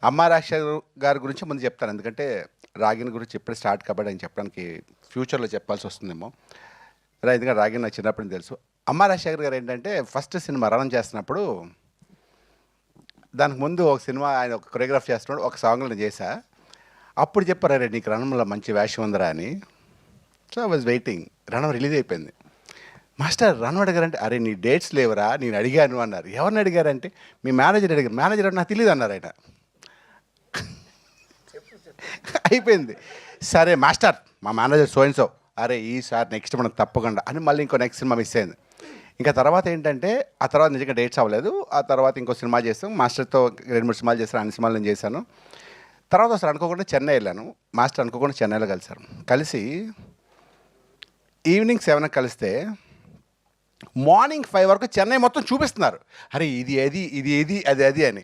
అమ్మ రాజశేఖర్ గారి గురించి ముందు చెప్తాను. ఎందుకంటే రాగిణి గురించి ఇప్పుడే స్టార్ట్ కాబట్టి ఆయన చెప్పడానికి ఫ్యూచర్లో చెప్పాల్సి వస్తుందేమో. ఎందుకంటే రాగిణి నాకు చిన్నప్పటి నుంచి తెలుసు. అమ్మ రాజశేఖర్ గారు ఏంటంటే ఫస్ట్ సినిమా రన్ చేస్తున్నప్పుడు దానికి ముందు ఒక సినిమా ఆయన ఒక కొరియోగ్రాఫ్ చేస్తున్నాడు. ఒక సాంగ్లో నేను చేశా. అప్పుడు చెప్పారు, అరే నీకు రణంలో మంచి వేషం ఉందిరా అని. So I was waiting. Ranam release అయిపోయింది. మాస్టర్ రణం అడిగారంటే, అరే నీ డేట్స్ లేవరా నేను అడిగాను అన్నారు. ఎవరిని అడిగారంటే మీ మేనేజర్ అడిగారు. మేనేజర్ అంటే నాకు తెలియదు అన్నారు ఆయన. అయిపోయింది. సరే మాస్టర్ మా మేనేజర్ సో అండ్ సో, అరే ఈసారి నెక్స్ట్ మనం తప్పకుండా అని మళ్ళీ ఇంకో నెక్స్ట్ సినిమా మిస్ అయింది. ఇంకా తర్వాత ఏంటంటే ఆ తర్వాత నిజంగా డేట్స్ అవ్వలేదు. ఆ తర్వాత ఇంకో సినిమా చేస్తాం. మాస్టర్తో 2-3 సినిమాలు చేస్తాను. అన్ని సినిమాలు నేను చేశాను. తర్వాత అసలు అనుకోకుండా చెన్నై వెళ్ళాను. మాస్టర్ అనుకోకుండా చెన్నైలో కలిశారు. కలిసి ఈవినింగ్ 7 కలిస్తే మార్నింగ్ 5 వరకు చెన్నై మొత్తం చూపిస్తున్నారు. అరే ఇది ఏది, ఇది ఏది, అది అది అని.